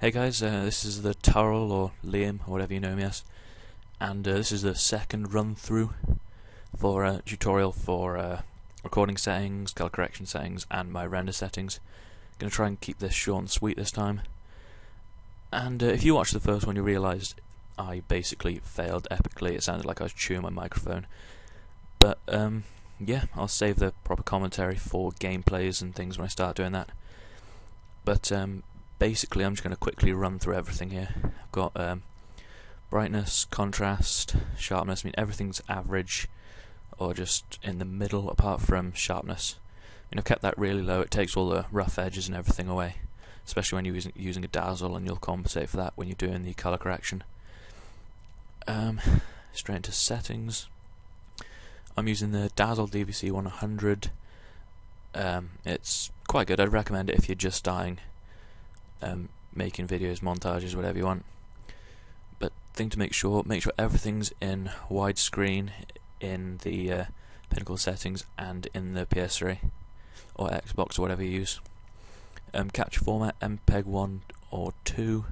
Hey guys, this is TheTurrall, or Liam, or whatever you know me as, and this is the second run through for a tutorial for recording settings, color correction settings, and my render settings. I'm going to try and keep this short and sweet this time. And if you watched the first one, you realised I basically failed epically. It sounded like I was chewing my microphone. But yeah, I'll save the proper commentary for gameplays and things when I start doing that. But basically, I'm just going to quickly run through everything here. I've got brightness, contrast, sharpness. I mean, everything's average or just in the middle apart from sharpness. I mean, I've kept that really low. It takes all the rough edges and everything away, especially when you're using a dazzle, and you'll compensate for that when you're doing the color correction. Straight into settings. I'm using the Dazzle DVC 100. It's quite good. I'd recommend it if you're just starting making videos, montages, whatever you want. But thing to make sure everything's in widescreen in the Pinnacle settings and in the PS3 or Xbox or whatever you use. Capture format MPEG 1 or 2,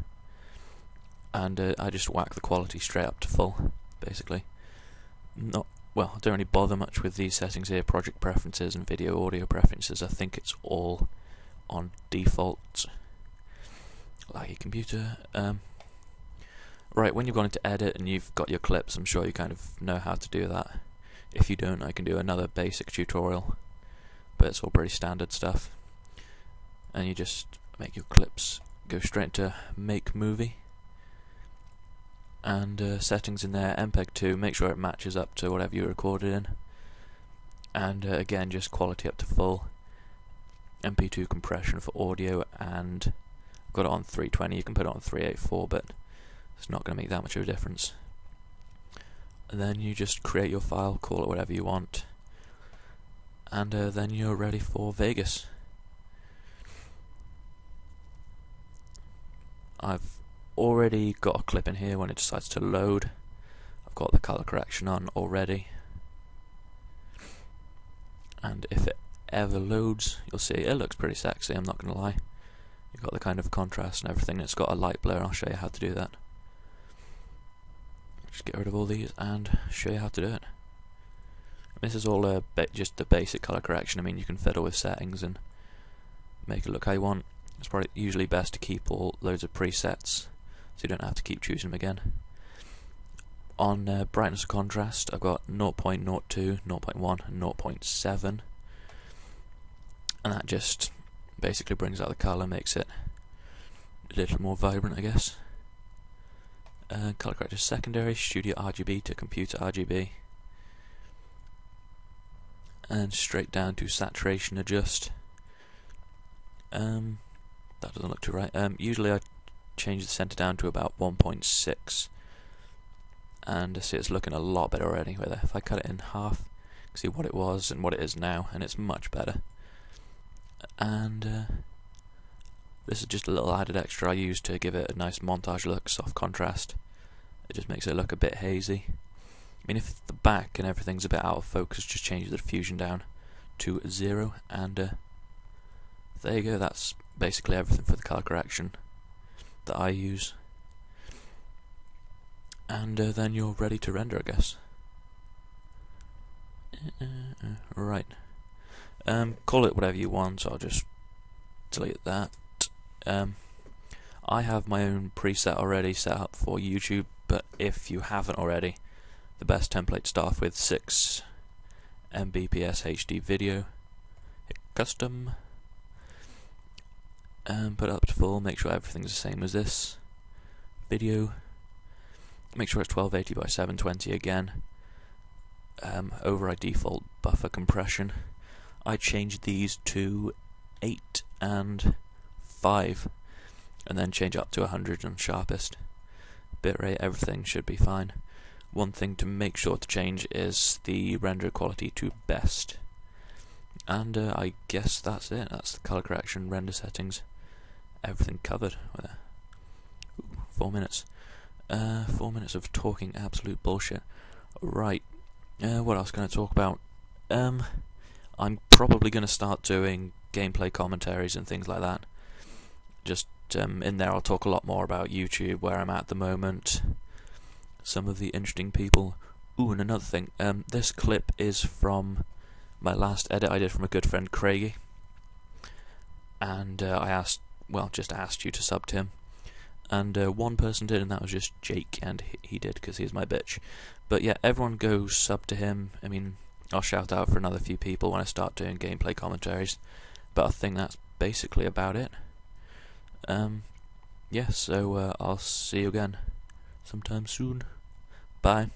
and I just whack the quality straight up to full, basically. I don't really bother much with these settings here, project preferences and video audio preferences. I think it's all on default, like your computer. Right, when you've gone into edit and you've got your clips, I'm sure you kind of know how to do that. If you don't, I can do another basic tutorial, but it's all pretty standard stuff. And you just make your clips, go straight to make movie, and settings in there, MPEG 2, make sure it matches up to whatever you recorded in, and again just quality up to full. MP2 compression for audio, and I've got it on 320, you can put it on 384, but it's not going to make that much of a difference. And then you just create your file, call it whatever you want, and then you're ready for Vegas. I've already got a clip in here when it decides to load. I've got the color correction on already, and if it ever loads, you'll see it looks pretty sexy, I'm not going to lie. You've got the kind of contrast and everything. It's got a light blur, and I'll show you how to do that. Just get rid of all these and show you how to do it. This is all just the basic color correction. I mean, you can fiddle with settings and make it look how you want. It's probably usually best to keep loads of presets, so you don't have to keep choosing them again. On brightness and contrast, I've got 0.02, 0.1 and 0.7, and that just basically brings out the colour, makes it a little more vibrant, I guess. Colour corrector secondary, studio RGB to computer RGB, and straight down to saturation adjust. That doesn't look too right. Usually I change the center down to about 1.6, and see it's looking a lot better already. If I cut it in half, you can see what it was and what it is now, and it's much better. And this is just a little added extra I use to give it a nice montage look, soft contrast. It just makes it look a bit hazy. I mean, if the back and everything's a bit out of focus, just change the diffusion down to 0, and there you go. That's basically everything for the color correction that I use. And then you're ready to render, I guess. Right. Call it whatever you want, so I'll just delete that. I have my own preset already set up for YouTube, but if you haven't already, the best template to start off with, 6 Mbps HD video, hit custom, put it up to full, make sure everything's the same as this video, make sure it's 1280 by 720 again. Override default buffer compression, I changed these to 8 and 5, and then change up to 100 on sharpest. Bitrate, everything should be fine. One thing to make sure to change is the render quality to best. And I guess that's it. That's the color correction, render settings, everything covered. Ooh, 4 minutes. 4 minutes of talking absolute bullshit. Right. What else can I talk about? I'm probably going to start doing gameplay commentaries and things like that. Just in there I'll talk a lot more about YouTube, where I'm at the moment, some of the interesting people. Ooh, and another thing, this clip is from my last edit I did from a good friend, Craigie, and I just asked you to sub to him, and one person did, and that was just Jake, and he did because he's my bitch. But yeah, everyone go sub to him. I mean, I'll shout out for another few people when I start doing gameplay commentaries, but I think that's basically about it. Yeah, so I'll see you again sometime soon. Bye.